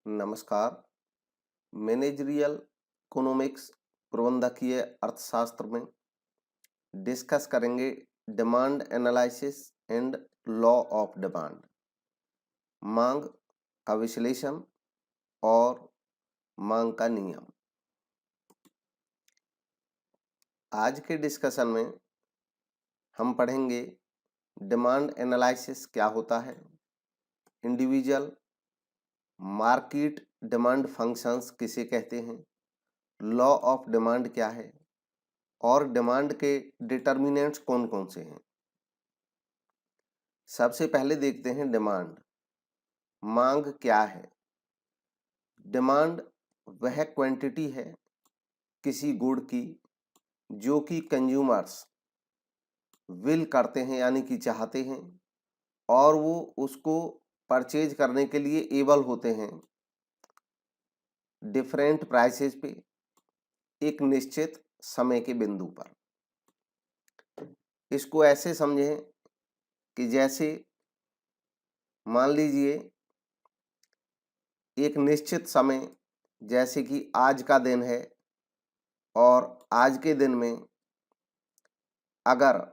नमस्कार। Managerial economics प्रबंधकीय अर्थशास्त्र में डिस्कस करेंगे demand analysis and law of demand, मांग का विश्लेषण और मांग का नियम। आज के डिस्कशन में हम पढ़ेंगे डिमांड एनालिसिस क्या होता है, इंडिविजुअल मार्केट डिमांड फंक्शंस किसे कहते हैं, लॉ ऑफ डिमांड क्या है और डिमांड के डिटर्मिनेंट्स कौन कौन से हैं। सबसे पहले देखते हैं डिमांड। मांग क्या है? डिमांड वह क्वांटिटी है किसी गुड की जो कि कंज्यूमर्स विल करते हैं यानी कि चाहते हैं और वो उसको परचेज करने के लिए एबल होते हैं डिफरेंट प्राइसेस पे एक निश्चित समय के बिंदु पर। इसको ऐसे समझें कि जैसे मान लीजिए एक निश्चित समय, जैसे कि आज का दिन है और आज के दिन में अगर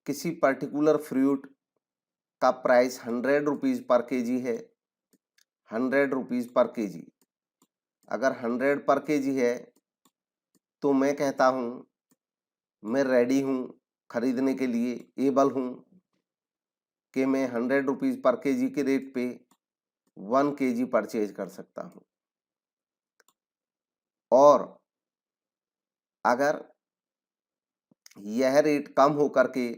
किसी पर्टिकुलर फ्रूट का प्राइस 100 रुपीज़ पर केजी है, 100 रुपीज़ पर केजी, अगर 100 पर केजी है तो मैं कहता हूँ मैं रेडी हूँ खरीदने के लिए, एबल हूँ कि मैं 100 रुपीज़ पर केजी के रेट पे 1 केजी परचेज कर सकता हूँ। और अगर यह रेट कम होकर के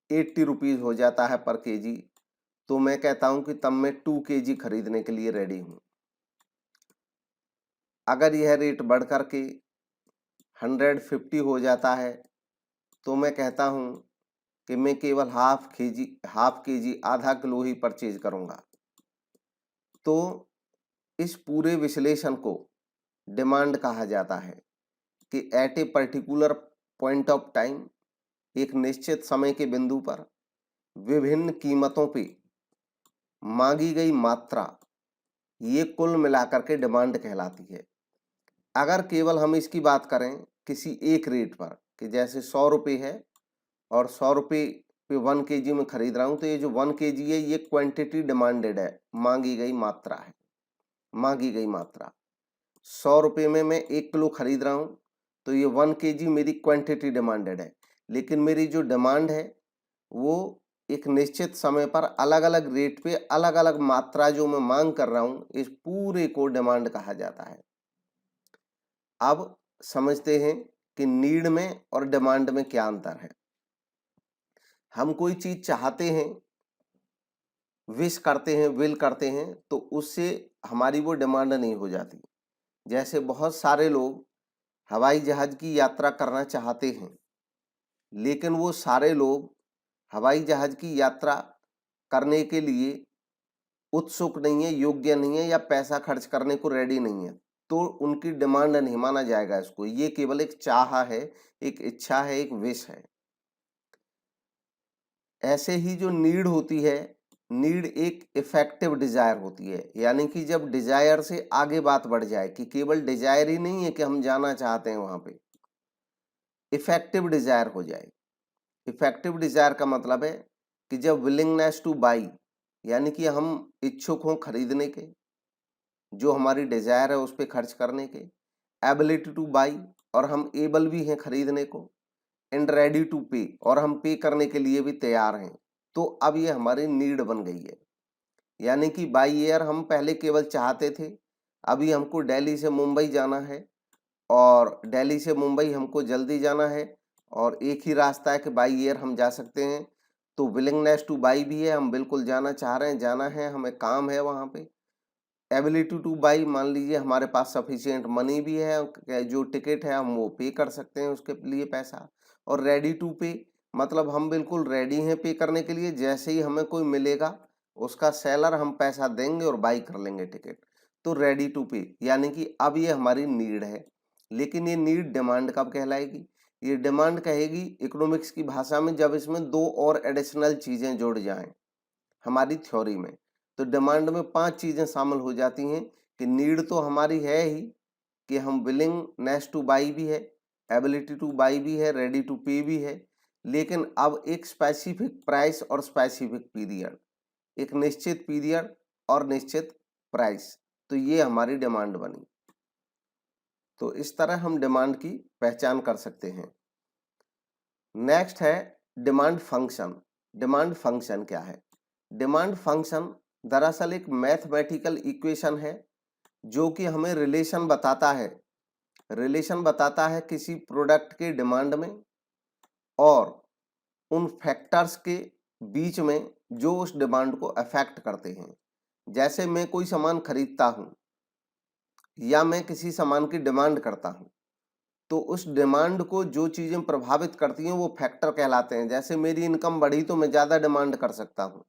80 रुपीज़ हो जाता है पर केजी तो मैं कहता हूँ कि तब मैं 2 केजी खरीदने के लिए रेडी हूँ। अगर यह रेट बढ़ कर के 150 हो जाता है तो मैं कहता हूँ कि मैं केवल हाफ के जी आधा किलो ही परचेज करूँगा। तो इस पूरे विश्लेषण को डिमांड कहा जाता है कि at a particular point of time, एक निश्चित समय के बिंदु पर विभिन्न कीमतों पे मांगी गई मात्रा, ये कुल मिलाकर के डिमांड कहलाती है। अगर केवल हम इसकी बात करें किसी एक रेट पर कि जैसे 100 रुपये है और 100 रुपये पे 1 केजी में खरीद रहा हूँ, तो ये जो 1 केजी है ये क्वांटिटी डिमांडेड है, मांगी गई मात्रा है। मांगी गई मात्रा 100 रुपये में मैं 1 किलो खरीद रहा हूँ तो ये 1 केजी मेरी क्वांटिटी डिमांडेड है। लेकिन मेरी जो डिमांड है वो एक निश्चित समय पर अलग अलग रेट पे अलग अलग मात्रा जो मैं मांग कर रहा हूँ, इस पूरे को डिमांड कहा जाता है। अब समझते हैं कि नीड में और डिमांड में क्या अंतर है। हम कोई चीज चाहते हैं, विश करते हैं, विल करते हैं, तो उससे हमारी वो डिमांड नहीं हो जाती। जैसे बहुत सारे लोग हवाई जहाज की यात्रा करना चाहते हैं, लेकिन वो सारे लोग हवाई जहाज की यात्रा करने के लिए उत्सुक नहीं है, योग्य नहीं है या पैसा खर्च करने को रेडी नहीं है, तो उनकी डिमांड नहीं माना जाएगा इसको। ये केवल एक चाह है, एक इच्छा है, एक विश है। ऐसे ही जो नीड होती है, नीड एक इफेक्टिव डिजायर होती है, यानी कि जब डिजायर से आगे बात बढ़ जाए कि केवल डिजायर ही नहीं है कि हम जाना चाहते हैं वहां पे, इफेक्टिव डिजायर हो जाए। इफेक्टिव डिजायर का मतलब है कि जब विलिंगनेस टू बाई, यानी कि हम इच्छुक हों खरीदने के, जो हमारी डिजायर है उस पर खर्च करने के, एबिलिटी टू बाई, और हम एबल भी हैं खरीदने को, एंड रेडी टू पे, और हम पे करने के लिए भी तैयार हैं, तो अब ये हमारी नीड बन गई है। यानी कि बाई एयर हम पहले केवल चाहते थे, अभी हमको दिल्ली से मुंबई जाना है और दिल्ली से मुंबई हमको जल्दी जाना है और एक ही रास्ता है कि बाई एयर हम जा सकते हैं, तो विलिंगनेस टू बाई भी है, हम बिल्कुल जाना चाह रहे हैं, जाना है, हमें काम है वहाँ पे। एबिलिटी टू बाई, मान लीजिए हमारे पास सफिशिएंट मनी भी है, जो टिकट है हम वो पे कर सकते हैं उसके लिए पैसा। और रेडी टू पे मतलब हम बिल्कुल रेडी हैं पे करने के लिए, जैसे ही हमें कोई मिलेगा उसका सेलर, हम पैसा देंगे और बाई कर लेंगे टिकट, तो रेडी टू पे, यानी कि अब ये हमारी नीड है। लेकिन ये नीड डिमांड कब कहलाएगी? ये डिमांड कहेगी इकोनॉमिक्स की भाषा में जब इसमें 2 और एडिशनल चीजें जुड़ जाएं हमारी थ्योरी में। तो डिमांड में 5 चीजें शामिल हो जाती हैं कि नीड तो हमारी है ही, कि हम विलिंगनेस टू बाई भी है, एबिलिटी टू बाई भी है, रेडी टू पे भी है, लेकिन अब एक स्पेसिफिक प्राइस और स्पेसिफिक पीरियड, एक निश्चित पीरियड और निश्चित प्राइस, तो ये हमारी डिमांड बनी। तो इस तरह हम डिमांड की पहचान कर सकते हैं। नेक्स्ट है डिमांड फंक्शन। डिमांड फंक्शन क्या है? डिमांड फंक्शन दरअसल एक मैथमेटिकल इक्वेशन है जो कि हमें रिलेशन बताता है किसी प्रोडक्ट के डिमांड में और उन फैक्टर्स के बीच में जो उस डिमांड को अफेक्ट करते हैं। जैसे मैं कोई सामान खरीदता हूं या मैं किसी सामान की डिमांड करता हूं, तो उस डिमांड को जो चीजें प्रभावित करती हैं वो फैक्टर कहलाते हैं। जैसे मेरी इनकम बढ़ी तो मैं ज्यादा डिमांड कर सकता हूं,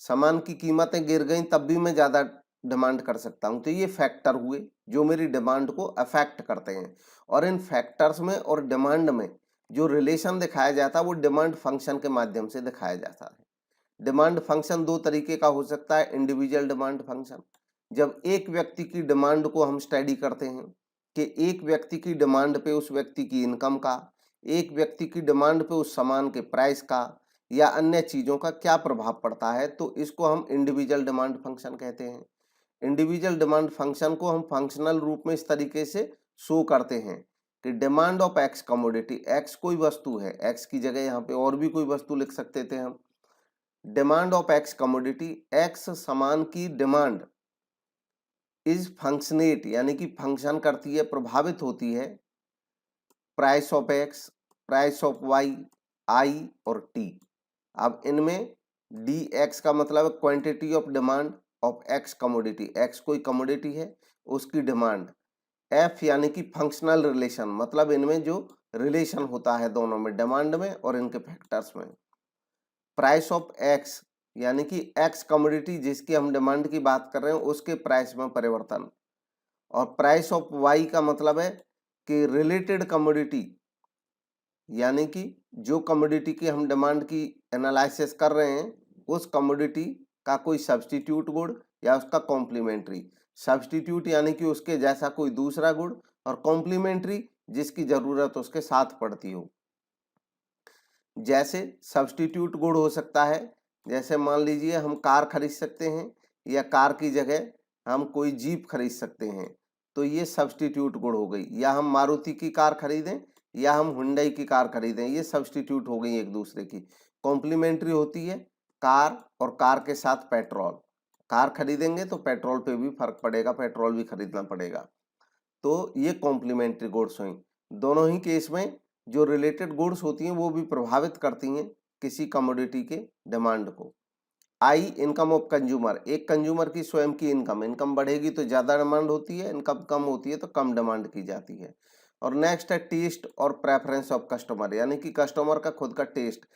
सामान की कीमतें गिर गई तब भी मैं ज्यादा डिमांड कर सकता हूं। तो ये फैक्टर हुए जो मेरी डिमांड को अफेक्ट करते हैं, और इन फैक्टर्स में और डिमांड में जो रिलेशन दिखाया जाता है वो डिमांड फंक्शन के माध्यम से दिखाया जाता है। डिमांड फंक्शन दो तरीके का हो सकता है। इंडिविजुअल डिमांड फंक्शन, जब एक व्यक्ति की डिमांड को हम स्टडी करते हैं कि एक व्यक्ति की डिमांड पे उस व्यक्ति की इनकम का, एक व्यक्ति की डिमांड पे उस सामान के प्राइस का या अन्य चीजों का क्या प्रभाव पड़ता है, तो इसको हम इंडिविजुअल डिमांड फंक्शन कहते हैं। इंडिविजुअल डिमांड फंक्शन को हम फंक्शनल रूप में इस तरीके से शो करते हैं कि demand of X commodity, X कोई वस्तु है, एक्स की जगह यहाँ पे और भी कोई वस्तु लिख सकते थे हम। Demand of X commodity, x सामान की डिमांड इज फंक्शनेट यानी कि फंक्शन करती है, प्रभावित होती है price of X, price of Y, I और टी। अब इनमें डी एक्स का मतलब है quantity of demand of X commodity, X कोई कमोडिटी है उसकी डिमांड। एफ यानी कि फंक्शनल रिलेशन, मतलब इनमें जो रिलेशन होता है दोनों में, डिमांड में और इनके फैक्टर्स में। प्राइस ऑफ एक्स यानी कि एक्स कमोडिटी जिसकी हम डिमांड की बात कर रहे हैं उसके प्राइस में परिवर्तन। और प्राइस ऑफ वाई का मतलब है कि रिलेटेड कमोडिटी, यानी कि जो कमोडिटी की हम डिमांड की एनालिसिस कर रहे हैं उस कमोडिटी का कोई सब्स्टिट्यूट गुण या उसका कॉम्प्लीमेंट्री। सब्स्टिट्यूट यानी कि उसके जैसा कोई दूसरा गुण, और कॉम्प्लीमेंट्री जिसकी जरूरत उसके साथ पड़ती हो। जैसे सब्स्टिट्यूट गुण हो सकता है, जैसे मान लीजिए हम कार खरीद सकते हैं या कार की जगह हम कोई जीप खरीद सकते हैं, तो ये सब्स्टिट्यूट गुण हो गई। या हम मारुति की कार खरीदें या हम हुंडई की कार खरीदें, ये सब्स्टिट्यूट हो गई एक दूसरे की। कॉम्प्लीमेंट्री होती है कार और कार के साथ पेट्रोल, कार खरीदेंगे तो पेट्रोल पे भी फर्क पड़ेगा, पेट्रोल भी खरीदना पड़ेगा। तो ये कॉम्प्लीमेंट्री गुड्स हुई। दोनों ही केस में जो रिलेटेड गुड्स होती हैं वो भी प्रभावित करती हैं किसी कमोडिटी के डिमांड को। आई इनकम ऑफ कंज्यूमर, एक कंज्यूमर की स्वयं की इनकम बढ़ेगी तो ज्यादा डिमांड होती है, इनकम कम होती है तो कम डिमांड की जाती है। और नेक्स्ट है टेस्ट और प्रेफरेंस ऑफ कस्टमर, यानी कि कस्टमर का खुद का टेस्ट।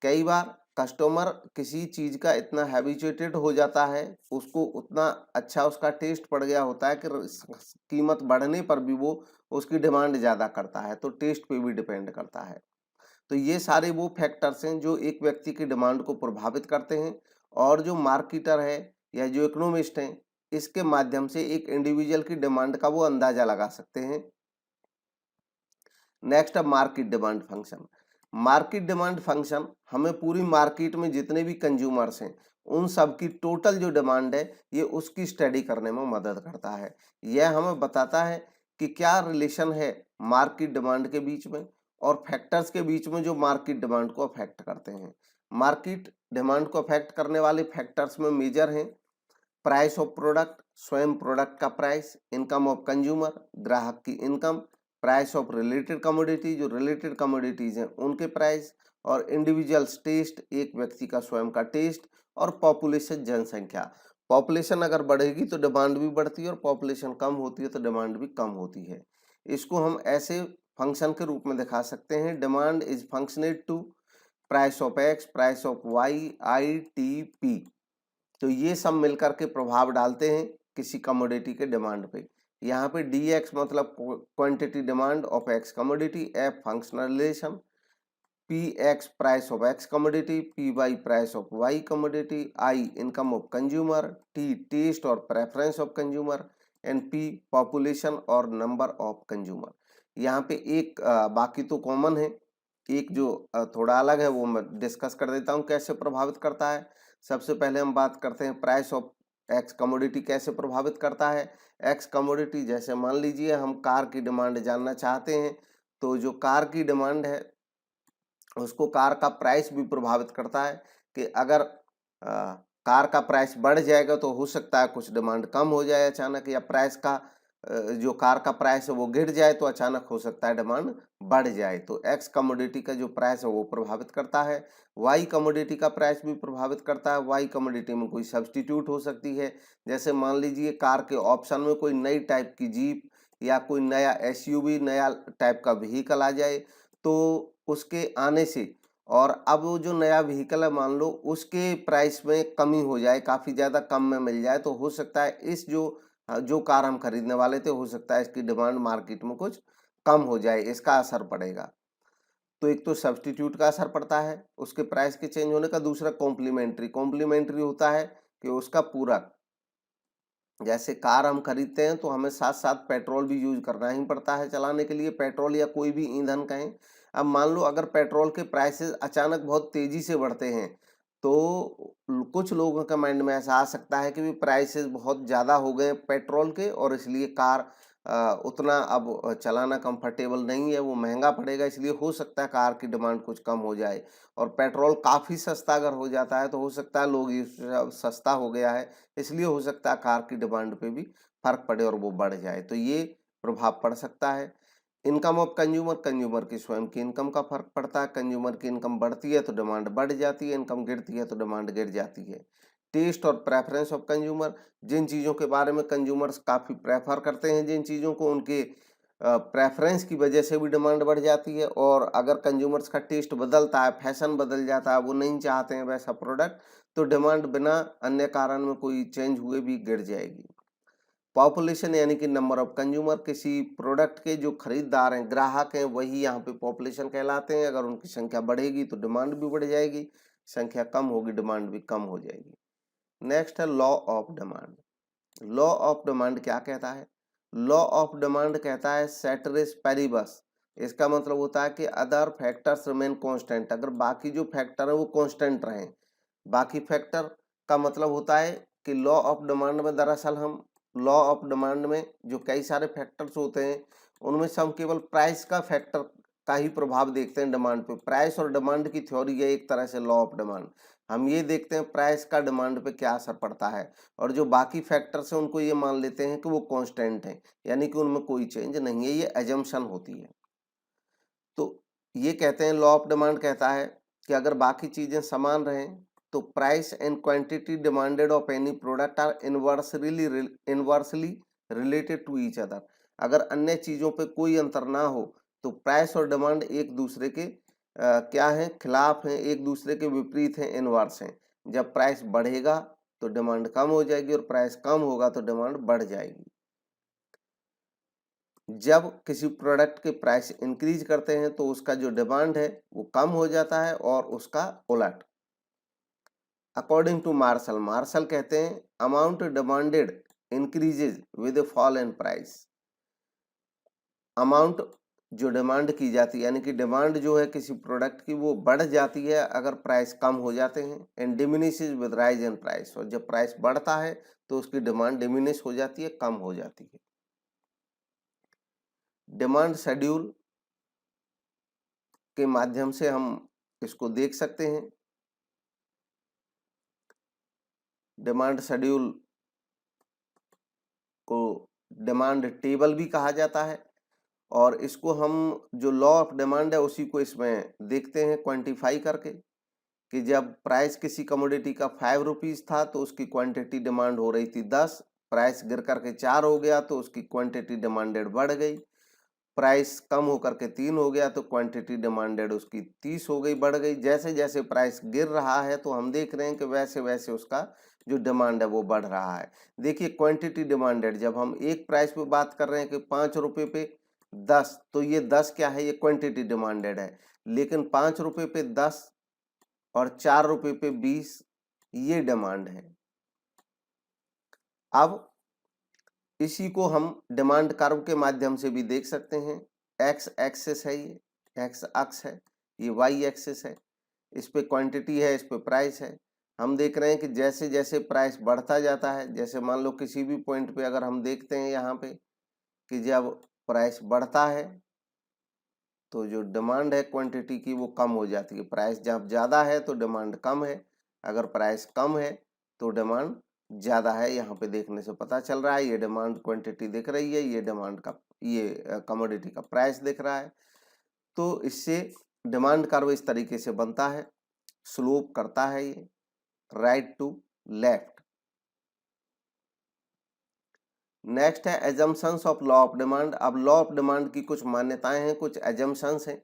कई बार कस्टमर किसी चीज का इतना हैबिचुएटेड हो जाता है, उसको उतना अच्छा उसका टेस्ट पड़ गया होता है कि कीमत बढ़ने पर भी वो उसकी डिमांड ज्यादा करता है, तो टेस्ट पे भी डिपेंड करता है। तो ये सारे वो फैक्टर्स हैं जो एक व्यक्ति की डिमांड को प्रभावित करते हैं, और जो मार्केटर है या जो इकोनॉमिस्ट हैं इसके माध्यम से एक इंडिविजुअल की डिमांड का वो अंदाजा लगा सकते हैं। नेक्स्ट है market demand function. Market demand function हमें पूरी मार्केट में जितने भी कंज्यूमर्स हैं उन सब की टोटल जो डिमांड है ये उसकी स्टडी करने में मदद करता है। यह हमें बताता है कि क्या रिलेशन है मार्केट डिमांड के बीच में और फैक्टर्स के बीच में जो मार्केट डिमांड को अफेक्ट करते हैं। मार्केट डिमांड को अफेक्ट करने वाले फैक्टर्स में मेजर हैं प्राइस ऑफ प्रोडक्ट, स्वयं प्रोडक्ट का प्राइस, इनकम ऑफ कंज्यूमर, ग्राहक की income, price of related commodity, जो रिलेटेड कमोडिटीज हैं उनके प्राइस, और इंडिविजुअल्स टेस्ट, एक व्यक्ति का स्वयं का टेस्ट, और पॉपुलेशन जनसंख्या। पॉपुलेशन अगर बढ़ेगी तो डिमांड भी बढ़ती है और पॉपुलेशन कम होती है तो डिमांड भी कम होती है। इसको हम ऐसे फंक्शन के रूप में दिखा सकते हैं, demand is functionate to price of X, price of Y, I, T, P. तो ये सब मिलकर के प्रभाव डालते हैं किसी कमोडिटी के डिमांड पे। यहाँ पे dx मतलब quantity demand of X commodity, F functional relation, P X price of X commodity, P Y price of Y commodity, I income of consumer, T taste और preference of consumer, and P population और number of consumer. यहाँ पे एक बाकी तो common है, एक जो थोड़ा अलग है वो मैं डिस्कस कर देता हूँ कैसे प्रभावित करता है। सबसे पहले हम बात करते हैं प्राइस ऑफ एक्स कमोडिटी कैसे प्रभावित करता है। एक्स कमोडिटी जैसे मान लीजिए हम कार की डिमांड जानना चाहते हैं, तो जो कार की डिमांड है उसको कार का प्राइस भी प्रभावित करता है कि अगर कार का प्राइस बढ़ जाएगा तो हो सकता है कुछ डिमांड कम हो जाए अचानक, या प्राइस का जो कार का प्राइस है वो गिर जाए तो अचानक हो सकता है डिमांड बढ़ जाए। तो एक्स कमोडिटी का जो प्राइस है वो प्रभावित करता है। वाई कमोडिटी का प्राइस भी प्रभावित करता है। वाई कमोडिटी में कोई सब्स्टिट्यूट हो सकती है, जैसे मान लीजिए कार के ऑप्शन में कोई नई टाइप की जीप या कोई नया एसयूवी नया टाइप का व्हीकल आ जाए, तो उसके आने से और अब वो जो नया व्हीकल है मान लो उसके प्राइस में कमी हो जाए, काफ़ी ज़्यादा कम में मिल जाए, तो हो सकता है इस जो कार हम खरीदने वाले थे हो सकता है इसकी डिमांड मार्केट में कुछ कम हो जाए, इसका असर पड़ेगा। तो एक तो सब्स्टिट्यूट का असर पड़ता है उसके प्राइस के चेंज होने का, दूसरा कॉम्प्लीमेंट्री। कॉम्प्लीमेंट्री होता है कि उसका पूरक, जैसे कार हम खरीदते हैं तो हमें साथ साथ पेट्रोल भी यूज करना ही पड़ता है चलाने के लिए, पेट्रोल या कोई भी ईंधन कहें। अब मान लो अगर पेट्रोल के प्राइसेस अचानक बहुत तेजी से बढ़ते हैं तो कुछ लोगों के माइंड में ऐसा आ सकता है कि भी प्राइसेस बहुत ज़्यादा हो गए पेट्रोल के और इसलिए कार उतना अब चलाना कंफर्टेबल नहीं है, वो महंगा पड़ेगा, इसलिए हो सकता है कार की डिमांड कुछ कम हो जाए। और पेट्रोल काफ़ी सस्ता अगर हो जाता है तो हो सकता है लोग सस्ता हो गया है इसलिए हो सकता है कार की डिमांड पे भी फर्क पड़े और वो बढ़ जाए, तो ये प्रभाव पड़ सकता है। इनकम ऑफ कंज्यूमर, कंज्यूमर की स्वयं की इनकम का फर्क पड़ता है। कंज्यूमर की इनकम बढ़ती है तो डिमांड बढ़ जाती है, इनकम गिरती है तो डिमांड गिर जाती है। टेस्ट और प्रेफरेंस ऑफ कंज्यूमर, जिन चीज़ों के बारे में कंज्यूमर्स काफ़ी प्रेफर करते हैं जिन चीज़ों को, उनके प्रेफरेंस की वजह से भी डिमांड बढ़ जाती है। और अगर कंज्यूमर्स का टेस्ट बदलता है, फैशन बदल जाता है, वो नहीं चाहते हैं वैसा प्रोडक्ट, तो डिमांड बिना अन्य कारण में कोई चेंज हुए भी गिर जाएगी। पॉपुलेशन यानी कि नंबर ऑफ कंज्यूमर, किसी प्रोडक्ट के जो खरीदार हैं, ग्राहक हैं, वही यहाँ पे पॉपुलेशन कहलाते हैं। अगर उनकी संख्या बढ़ेगी तो डिमांड भी बढ़ जाएगी, संख्या कम होगी डिमांड भी कम हो जाएगी। नेक्स्ट है law of demand. Law of demand क्या कहता है? लॉ ऑफ डिमांड कहता है सेटरिस पेरिबस। इसका मतलब होता है कि अदर फैक्टर्स रिमेन कांस्टेंट, अगर बाकी जो फैक्टर है वो कांस्टेंट रहें। बाकी फैक्टर का मतलब होता है कि लॉ ऑफ डिमांड में दरअसल हम लॉ ऑफ डिमांड में जो कई सारे फैक्टर्स होते हैं उनमें से हम केवल प्राइस का फैक्टर का ही प्रभाव देखते हैं डिमांड पे। प्राइस और डिमांड की थ्योरी है एक तरह से लॉ ऑफ डिमांड। हम ये देखते हैं प्राइस का डिमांड पे क्या असर पड़ता है, और जो बाकी फैक्टर्स हैं उनको ये मान लेते हैं कि वो कांस्टेंट हैं, यानी कि उनमें कोई चेंज नहीं है, ये एजम्पशन होती है। तो ये कहते हैं लॉ ऑफ डिमांड कहता है कि अगर बाकी चीजें समान रहें तो price and quantity demanded of any product are inversely related to each other. अगर अन्य चीजों पे कोई अंतर ना हो तो प्राइस और डिमांड एक दूसरे के क्या है, खिलाफ हैं, एक दूसरे के विपरीत हैं, इनवर्स हैं। जब प्राइस बढ़ेगा तो डिमांड कम हो जाएगी और प्राइस कम होगा तो डिमांड बढ़ जाएगी। जब किसी प्रोडक्ट के प्राइस इंक्रीज करते हैं तो उसका जो डिमांड है वो कम हो जाता है और उसका उलट। अकॉर्डिंग टू मार्शल, मार्शल कहते हैं amount demanded increases with fall in price. Amount जो डिमांड की जाती है यानी कि डिमांड जो है किसी प्रोडक्ट की वो बढ़ जाती है अगर प्राइस कम हो जाते हैं, and diminishes with rise in price. और जब प्राइस बढ़ता है तो उसकी डिमांड डिमिनिश हो जाती है, कम हो जाती है। डिमांड शेड्यूल के माध्यम से हम इसको देख सकते हैं। डिमांड शेड्यूल को डिमांड टेबल भी कहा जाता है, और इसको हम जो लॉ ऑफ डिमांड है उसी को इसमें देखते हैं क्वांटिफाई करके कि जब प्राइस किसी कमोडिटी का 5 रुपीज था तो उसकी क्वांटिटी डिमांड हो रही थी 10, प्राइस गिर करके 4 हो गया तो उसकी क्वांटिटी डिमांडेड बढ़ गई। प्राइस कम होकर के 3 हो गया तो क्वांटिटी डिमांडेड उसकी 30 हो गई, बढ़ गई। जैसे जैसे प्राइस गिर रहा है तो हम देख रहे हैं कि वैसे वैसे उसका जो डिमांड है वो बढ़ रहा है। देखिए क्वांटिटी डिमांडेड, जब हम एक प्राइस पे बात कर रहे हैं कि 5 रुपये पे 10, तो ये 10 क्या है, ये क्वांटिटी डिमांडेड है। लेकिन 5 रुपए पे 10 और 4 रुपए पे 20 ये डिमांड है। अब इसी को हम डिमांड कर्व के माध्यम से भी देख सकते हैं। एक्स एक्सिस है, ये एक्स अक्ष है, ये वाई एक्सिस है, इस पे क्वांटिटी है, इस पे प्राइस है। हम देख रहे हैं कि जैसे जैसे प्राइस बढ़ता जाता है, जैसे मान लो किसी भी पॉइंट पे अगर हम देखते हैं यहाँ पे कि जब प्राइस बढ़ता है तो जो डिमांड है क्वांटिटी की वो कम हो जाती है। प्राइस जब ज़्यादा है तो डिमांड कम है, अगर प्राइस कम है तो डिमांड ज़्यादा है। यहाँ पे देखने से पता चल रहा है, ये डिमांड क्वांटिटी दिख रही है, ये डिमांड का ये कमोडिटी का प्राइस दिख रहा है। तो इससे डिमांड कर्व इस तरीके से बनता है, स्लोप करता है ये राइट टू लेफ्ट। नेक्स्ट है assumptions of law of demand. अब लॉ ऑफ डिमांड की कुछ मान्यताएं हैं, कुछ एजम्पशंस हैं।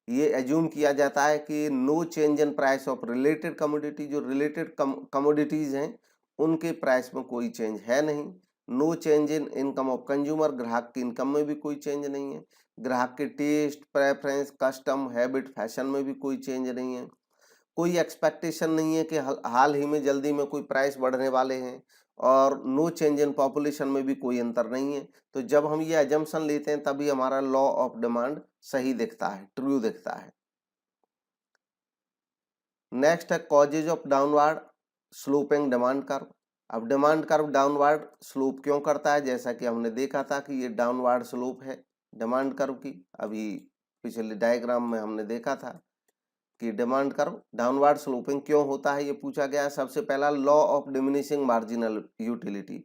ये एज्यूम किया जाता है कि no change in price of related commodity, जो रिलेटेड कमोडिटीज हैं उनके प्राइस में कोई चेंज है नहीं। No change in income of consumer, ग्राहक की इनकम में भी कोई चेंज नहीं है। ग्राहक के taste, preference, custom, habit, fashion में भी कोई चेंज नहीं है। कोई एक्सपेक्टेशन नहीं है कि हाल ही में जल्दी में कोई प्राइस बढ़ने वाले हैं, और नो चेंज इन पॉपुलेशन में भी कोई अंतर नहीं है। तो जब हम ये एजम्पशन लेते हैं तभी हमारा लॉ ऑफ डिमांड सही दिखता है, ट्रू दिखता है। नेक्स्ट है causes of downward sloping demand curve. अब डिमांड कर्व डाउनवर्ड स्लोप क्यों करता है? जैसा कि हमने देखा था कि ये डाउनवर्ड स्लोप है डिमांड कर्व की, अभी पिछले डायग्राम में हमने देखा था कि डिमांड कर्व डाउनवर्ड स्लोपिंग क्यों होता है, ये पूछा गया है। सबसे पहला law of diminishing marginal utility,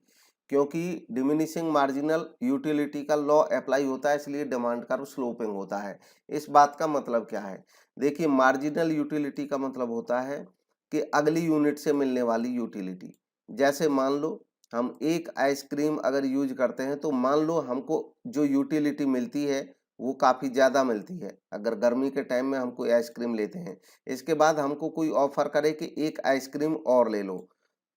क्योंकि डिमिनिशिंग मार्जिनल यूटिलिटी का लॉ अप्लाई होता है, इसलिए डिमांड कर्व स्लोपिंग होता है। इस बात का मतलब क्या है? देखिए, मार्जिनल यूटिलिटी का मतलब होता है कि अगली यूनिट से मिलने वाली यूटिलिटी। जैसे मान लो हम एक आइसक्रीम अगर यूज करते हैं तो मान लो हमको जो यूटिलिटी मिलती है वो काफ़ी ज़्यादा मिलती है। अगर गर्मी के टाइम में हम कोई आइसक्रीम लेते हैं, इसके बाद हमको कोई ऑफर करे कि एक आइसक्रीम और ले लो,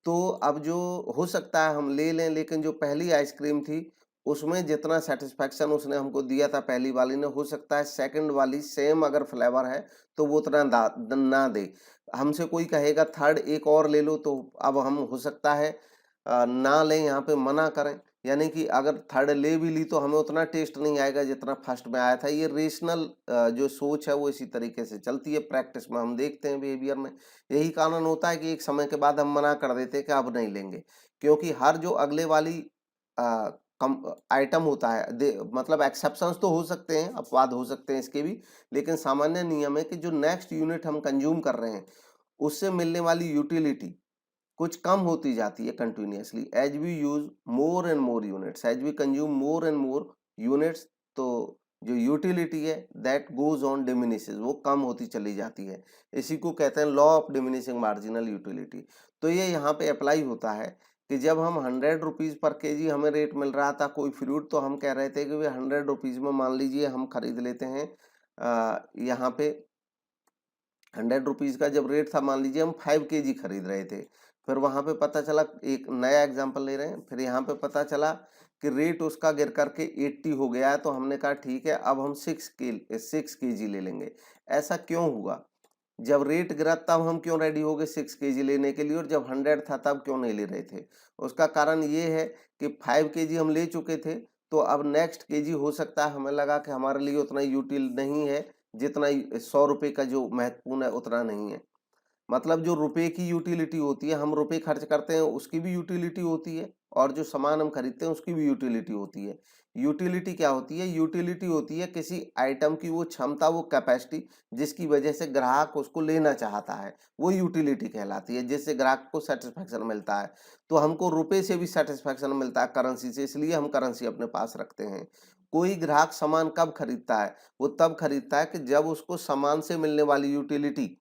तो अब जो हो सकता है हम ले लें, लेकिन जो पहली आइसक्रीम थी उसमें जितना सेटिस्फैक्शन उसने हमको दिया था पहली वाली ने, हो सकता है सेकंड वाली सेम अगर फ्लेवर है तो वो उतना ना दे। हमसे कोई कहेगा थर्ड एक और ले लो, तो अब हम हो सकता है ना लें, यहाँ पे मना करें। यानी कि अगर थर्ड ले भी ली तो हमें उतना टेस्ट नहीं आएगा जितना फर्स्ट में आया था। ये रेशनल जो सोच है वो इसी तरीके से चलती है, प्रैक्टिस में हम देखते हैं बिहेवियर में। यही कारण होता है कि एक समय के बाद हम मना कर देते हैं कि अब नहीं लेंगे, क्योंकि हर जो अगले वाली कम आइटम होता है, मतलब एक्सेप्शंस तो हो सकते हैं, अपवाद हो सकते हैं इसके भी, लेकिन सामान्य नियम है कि जो नेक्स्ट यूनिट हम कंज्यूम कर रहे हैं उससे मिलने वाली यूटिलिटी कुछ कम होती जाती है continuously as we use more and more units, as we consume more and more units. तो जो यूटिलिटी है दैट गोज ऑन डिमिनिशेस, वो कम होती चली जाती है। इसी को कहते हैं law of diminishing marginal utility. तो ये यहाँ पे अप्लाई होता है कि जब हम 100 रुपीज़ पर केजी हमें रेट मिल रहा था कोई फ्रूट, तो हम कह रहे थे कि वे 100 रुपीज़ में मान लीजिए हम खरीद लेते हैं। यहाँ पे 100 रुपीज़ का जब रेट था, मान लीजिए हम 5 केजी खरीद रहे थे, फिर वहाँ पे पता चला, एक नया एग्जांपल ले रहे हैं, फिर यहाँ पे पता चला कि रेट उसका गिर करके 80 हो गया है, तो हमने कहा ठीक है अब हम 6 केजी ले लेंगे। ऐसा क्यों हुआ? जब रेट गिरा तब हम क्यों रेडी हो गए 6 केजी लेने के लिए, और जब 100 था तब क्यों नहीं ले रहे थे? उसका कारण ये है कि 5 केजी हम ले चुके थे, तो अब नेक्स्ट केजी हो सकता है हमें लगा कि हमारे लिए उतना यूटिल नहीं है, जितना 100 रुपये का जो महत्वपूर्ण है उतना नहीं है। मतलब जो रुपए की यूटिलिटी होती है, हम रुपए खर्च करते हैं उसकी भी यूटिलिटी होती है, और जो सामान हम खरीदते हैं उसकी भी यूटिलिटी होती है। यूटिलिटी क्या होती है? यूटिलिटी होती है किसी आइटम की वो क्षमता, वो कैपेसिटी जिसकी वजह से ग्राहक उसको लेना चाहता है, वो यूटिलिटी कहलाती है, जिससे ग्राहक को सेटिस्फैक्शन मिलता है। तो हमको रुपए से भी सेटिस्फैक्शन मिलता है, करेंसी से, इसलिए हम करेंसी अपने पास रखते हैं। कोई ग्राहक सामान कब खरीदता है? वो तब खरीदता है कि जब उसको सामान से मिलने वाली यूटिलिटी,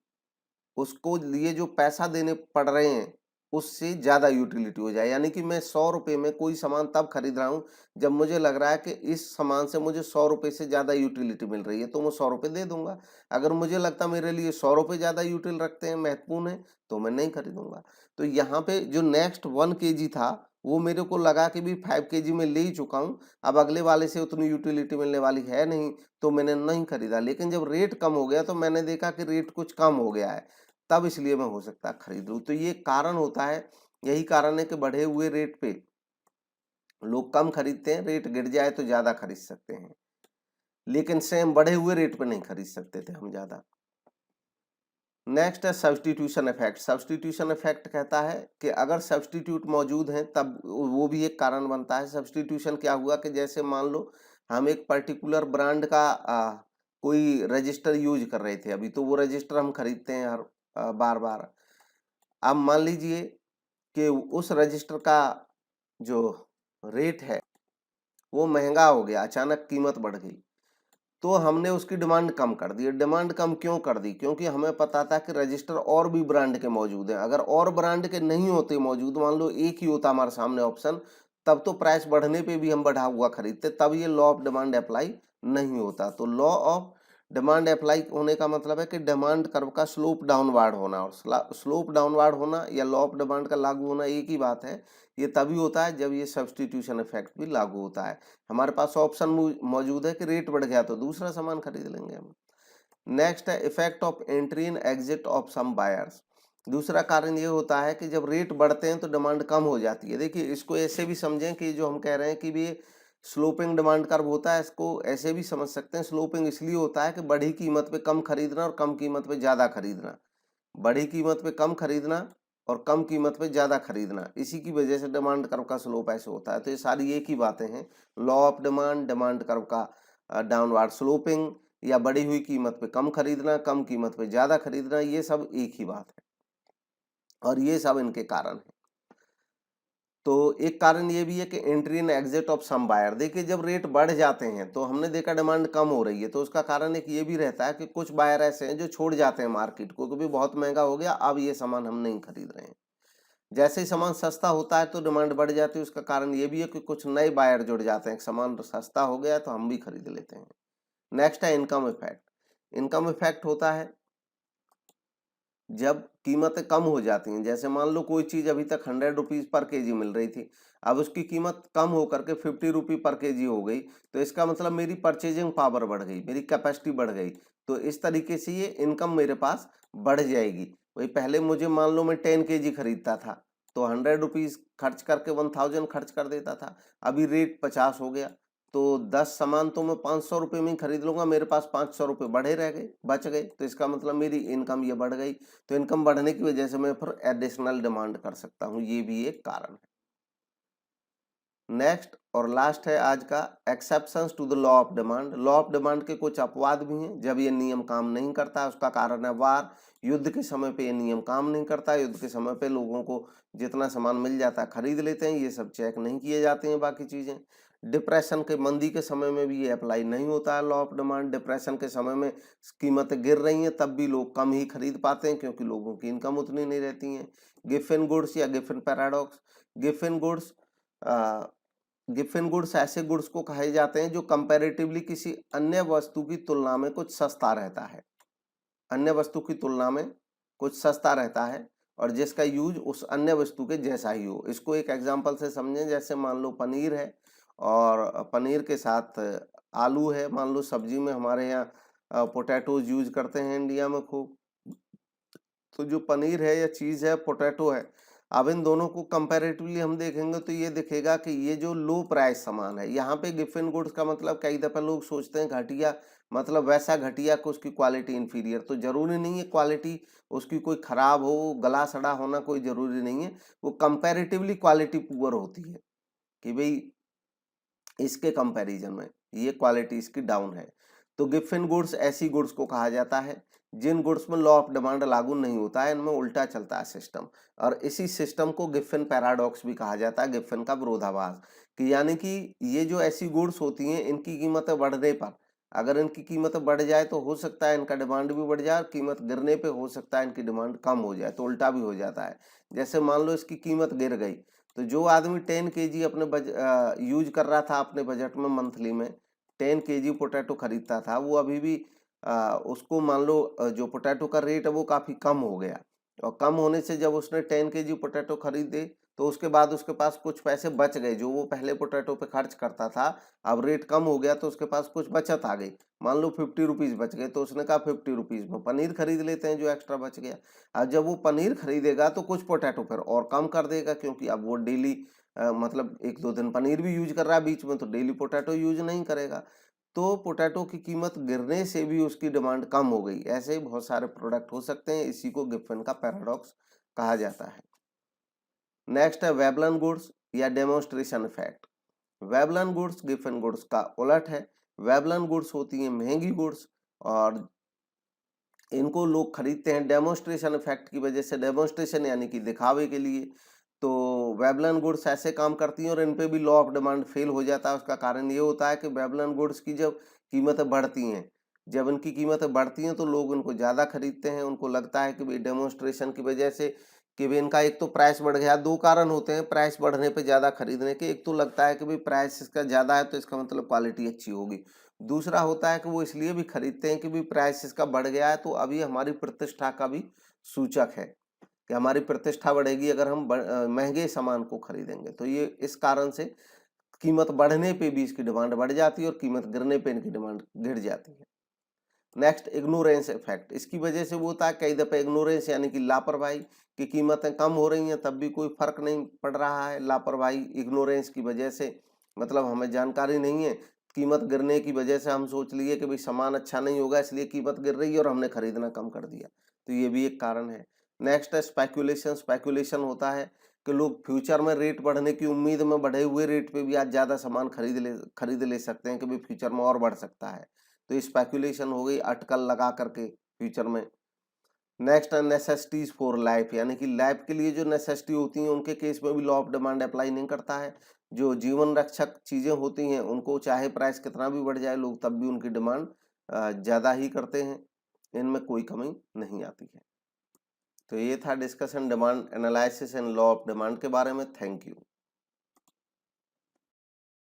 उसको लिए जो पैसा देने पड़ रहे हैं उससे ज़्यादा यूटिलिटी हो जाए। यानी कि मैं 100 रुपये में कोई सामान तब खरीद रहा हूँ जब मुझे लग रहा है कि इस सामान से मुझे 100 रुपये से ज़्यादा यूटिलिटी मिल रही है, तो मैं 100 रुपये दे दूंगा। अगर मुझे लगता मेरे लिए 100 रुपये ज़्यादा यूटिल रखते हैं, महत्वपूर्ण है, तो मैं नहीं खरीदूंगा। तो यहाँ पे जो नेक्स्ट 1 केजी था वो मेरे को लगा कि भी 5 केजी में ले ही चुका हूँ, अब अगले वाले से उतनी यूटिलिटी मिलने वाली है नहीं, तो मैंने नहीं खरीदा। लेकिन जब रेट कम हो गया तो मैंने देखा कि रेट कुछ कम हो गया है, तब इसलिए मैं हो सकता है खरीद लूँ। तो ये कारण होता है, यही कारण है कि बढ़े हुए रेट पे लोग कम खरीदते हैं, रेट गिर जाए तो ज़्यादा खरीद सकते हैं, लेकिन सेम बढ़े हुए रेट पे नहीं खरीद सकते थे हम ज़्यादा। नेक्स्ट है सब्स्टिट्यूशन इफेक्ट। सब्स्टिट्यूशन इफेक्ट कहता है कि अगर सब्स्टिट्यूट मौजूद हैं तब वो भी एक कारण बनता है। सब्स्टिट्यूशन क्या हुआ कि जैसे मान लो हम एक पर्टिकुलर ब्रांड का कोई रजिस्टर यूज कर रहे थे अभी, तो वो रजिस्टर हम खरीदते हैं हर बार बार। अब मान लीजिए कि उस रजिस्टर का जो रेट है वो महंगा हो गया, अचानक कीमत बढ़ गई, तो हमने उसकी डिमांड कम कर दी। डिमांड कम क्यों कर दी? क्योंकि हमें पता था कि रजिस्टर और भी ब्रांड के मौजूद हैं। अगर और ब्रांड के नहीं होते मौजूद, मान लो एक ही होता हमारे सामने ऑप्शन, तब तो प्राइस बढ़ने पे भी हम बढ़ा हुआ खरीदते, तब ये लॉ ऑफ डिमांड अप्लाई नहीं होता। तो लॉ ऑफ डिमांड अप्लाई होने का मतलब है कि डिमांड कर्व का स्लोप डाउनवार्ड होना, और स्लोप डाउनवार्ड होना या लॉ ऑफ डिमांड का लागू होना एक ही बात है। ये तभी होता है जब ये सब्स्टिट्यूशन इफेक्ट भी लागू होता है। हमारे पास ऑप्शन मौजूद है कि रेट बढ़ गया तो दूसरा सामान खरीद लेंगे हम। नेक्स्ट है effect of entry and exit of some buyers. दूसरा कारण ये होता है कि जब रेट बढ़ते हैं तो डिमांड कम हो जाती है। देखिए, इसको ऐसे भी समझें कि जो हम कह रहे हैं कि भी स्लोपिंग डिमांड कर्व होता है, इसको ऐसे भी समझ सकते हैं। स्लोपिंग इसलिए होता है कि बढ़ी कीमत पे कम खरीदना और कम कीमत पे ज़्यादा खरीदना, बढ़ी कीमत पे कम खरीदना और कम कीमत पे ज़्यादा खरीदना, इसी की वजह से डिमांड कर्व का स्लोप ऐसे होता है। तो ये सारी एक ही बातें हैं, law of demand, demand curve का डाउनवर्ड स्लोपिंग, या बढ़ी हुई कीमत पे कम खरीदना, कम कीमत पे ज़्यादा खरीदना, ये सब एक ही बात है और ये सब इनके कारण हैं। तो एक कारण ये भी है कि entry and exit of some buyer. देखिए, जब रेट बढ़ जाते हैं तो हमने देखा डिमांड कम हो रही है, तो उसका कारण एक ये भी रहता है कि कुछ बायर ऐसे हैं जो छोड़ जाते हैं मार्केट को, क्योंकि बहुत महंगा हो गया, अब ये सामान हम नहीं खरीद रहे हैं। जैसे ही सामान सस्ता होता है तो डिमांड बढ़ जाती है। उसका कारण ये भी है कि कुछ नए बायर जुड़ जाते हैं, सामान सस्ता हो गया तो हम भी खरीद लेते हैं। नेक्स्ट है इनकम इफेक्ट। इनकम इफेक्ट होता है जब कीमतें कम हो जाती हैं। जैसे मान लो कोई चीज़ अभी तक 100 रुपीज़ पर केजी मिल रही थी, अब उसकी कीमत कम होकर के 50 रुपी पर केजी हो गई, तो इसका मतलब मेरी परचेजिंग पावर बढ़ गई, मेरी कैपेसिटी बढ़ गई। तो इस तरीके से ये इनकम मेरे पास बढ़ जाएगी। वही पहले मुझे मान लो मैं 10 केजी खरीदता था, तो 100 रुपीज़ खर्च करके 1000 खर्च कर देता था। अभी रेट 50 हो गया, तो 10 सामान तो मैं 500 रुपये में ही खरीद लूँगा, मेरे पास 500 रुपये बढ़े रह गए, बच गए। तो इसका मतलब मेरी इनकम ये बढ़ गई। तो इनकम बढ़ने की वजह से मैं फिर एडिशनल डिमांड कर सकता हूँ, ये भी एक कारण है। नेक्स्ट और लास्ट है आज का, exceptions to the law of demand. Law of demand के कुछ अपवाद भी हैं जब ये नियम काम नहीं करता। उसका कारण है वार। युद्ध के समय पे ये नियम काम नहीं करता। युद्ध के समय पे लोगों को जितना सामान मिल जाता है खरीद लेते हैं, ये सब चेक नहीं किए जाते हैं बाकी चीजें। डिप्रेशन के, मंदी के समय में भी ये अप्लाई नहीं होता है लॉ ऑफ डिमांड। डिप्रेशन के समय में कीमतें गिर रही हैं तब भी लोग कम ही खरीद पाते हैं, क्योंकि लोगों की इनकम उतनी नहीं रहती है। गिफिन गुड्स या Giffen paradox. Giffen goods Giffen goods ऐसे गुड्स को कहे जाते हैं जो कंपैरेटिवली किसी अन्य वस्तु की तुलना में कुछ सस्ता रहता है, अन्य वस्तु की तुलना में कुछ सस्ता रहता है और जिसका यूज उस अन्य वस्तु के जैसा ही हो। इसको एक एग्जांपल से समझें, जैसे मान लो पनीर है और पनीर के साथ आलू है। मान लो सब्जी में हमारे यहाँ पोटैटोज यूज करते हैं इंडिया में खूब, तो जो पनीर है या चीज़ है, पोटैटो है, अब इन दोनों को कंपैरेटिवली हम देखेंगे तो ये दिखेगा कि ये जो लो प्राइस सामान है, यहाँ पे गिफिन गुड्स का मतलब कई दफ़ा लोग सोचते हैं घटिया, मतलब वैसा घटिया कि उसकी क्वालिटी इन्फीरियर। तो ज़रूरी नहीं है क्वालिटी उसकी कोई ख़राब हो, गला सड़ा होना कोई ज़रूरी नहीं है। वो कंपैरेटिवली क्वालिटी पुअर होती है कि भाई इसके कंपैरिजन में ये क्वालिटी इसकी डाउन है। तो गिफिन गुड्स ऐसी गुड्स को कहा जाता है जिन गुड्स में लॉ ऑफ डिमांड लागू नहीं होता है, इनमें उल्टा चलता है सिस्टम। और इसी सिस्टम को गिफिन पैराडॉक्स भी कहा जाता है, गिफिन का विरोधाभास। कि यानी कि ये जो ऐसी गुड्स होती हैं, इनकी कीमतें बढ़ने पर, अगर इनकी कीमतें बढ़ जाए तो हो सकता है इनका डिमांड भी बढ़ जाए, और कीमत गिरने पे हो सकता है इनकी डिमांड कम हो जाए। तो उल्टा भी हो जाता है। जैसे मान लो इसकी कीमत गिर गई, तो जो आदमी 10 केजी अपने यूज कर रहा था अपने बजट में, मंथली में 10 केजी पोटैटो खरीदता था, वो अभी भी उसको मान लो जो पोटैटो का रेट है वो काफ़ी कम हो गया, और कम होने से जब उसने 10 केजी पोटैटो खरीदे तो उसके बाद उसके पास कुछ पैसे बच गए, जो वो पहले पोटैटो पे खर्च करता था, अब रेट कम हो गया तो उसके पास कुछ बचत आ गई, मान लो 50 रुपीज़ बच गए, तो उसने कहा 50 रुपीज़ में पनीर खरीद लेते हैं जो एक्स्ट्रा बच गया। अब जब वो पनीर खरीदेगा तो कुछ पोटैटो फिर और कम कर देगा, क्योंकि अब वो डेली मतलब 1-2 दिन पनीर भी यूज कर रहा है बीच में, तो डेली पोटैटो यूज नहीं करेगा, तो पोटैटो की कीमत गिरने से भी उसकी डिमांड कम हो गई। ऐसे ही बहुत सारे प्रोडक्ट हो सकते हैं, इसी को गिब्सन का पैराडॉक्स कहा जाता है। नेक्स्ट है वेबलन गुड्स या demonstration effect. Veblen goods Gibson goods का उलट है। वेबलन गुड्स होती हैं महंगी गुड्स और इनको लोग खरीदते हैं डेमोन्स्ट्रेशन इफेक्ट की वजह से, डेमोन्स्ट्रेशन यानी कि दिखावे के लिए। तो वेबलन गुड्स ऐसे काम करती हैं और इन पे भी लॉ ऑफ डिमांड फेल हो जाता है। उसका कारण ये होता है कि वेबलन गुड्स की जब कीमतें बढ़ती हैं, जब इनकी कीमतें बढ़ती हैं तो लोग इनको ज़्यादा खरीदते हैं। उनको लगता है कि भाई डेमोन्स्ट्रेशन की वजह से कि भाई इनका एक तो प्राइस बढ़ गया। 2 कारण होते हैं प्राइस बढ़ने पे ज़्यादा खरीदने के। एक तो लगता है कि भाई प्राइस इसका ज़्यादा है तो इसका मतलब क्वालिटी अच्छी होगी। दूसरा होता है कि वो इसलिए भी खरीदते हैं कि भाई प्राइस इसका बढ़ गया है तो अभी हमारी प्रतिष्ठा का भी सूचक है कि हमारी प्रतिष्ठा बढ़ेगी अगर हम महंगे सामान को खरीदेंगे। तो ये इस कारण से कीमत बढ़ने पे भी इसकी डिमांड बढ़ जाती है और कीमत गिरने पे इनकी डिमांड गिर जाती है। Next ignorance effect. इसकी वजह से वो होता है कई दफ़े इग्नोरेंस यानी कि लापरवाही की कीमतें कम हो रही हैं तब भी कोई फर्क नहीं पड़ रहा है। लापरवाही इग्नोरेंस की वजह से, मतलब हमें जानकारी नहीं है, कीमत गिरने की वजह से हम सोच लिए कि भाई सामान अच्छा नहीं होगा इसलिए कीमत गिर रही है और हमने खरीदना कम कर दिया, तो ये भी एक कारण है। नेक्स्ट है स्पेकुलेशन। स्पेकुलेशन होता है कि लोग फ्यूचर में रेट बढ़ने की उम्मीद में बढ़े हुए रेट पे भी आज ज़्यादा सामान खरीद ले सकते हैं कि भाई फ्यूचर में और बढ़ सकता है, तो ये स्पेकुलेशन हो गई अटकल लगा करके फ्यूचर में। नेक्स्ट है नेसेसिटीज फॉर लाइफ, यानी कि लाइफ के लिए जो नेसेसिटी होती हैं उनके केस में भी लॉ ऑफ डिमांड अप्लाई नहीं करता है। जो जीवन रक्षक चीज़ें होती हैं उनको चाहे प्राइस कितना भी बढ़ जाए लोग तब भी उनकी डिमांड ज़्यादा ही करते हैं, इनमें कोई कमी नहीं आती है। तो ये था discussion demand analysis and law of demand के बारे में। Thank you.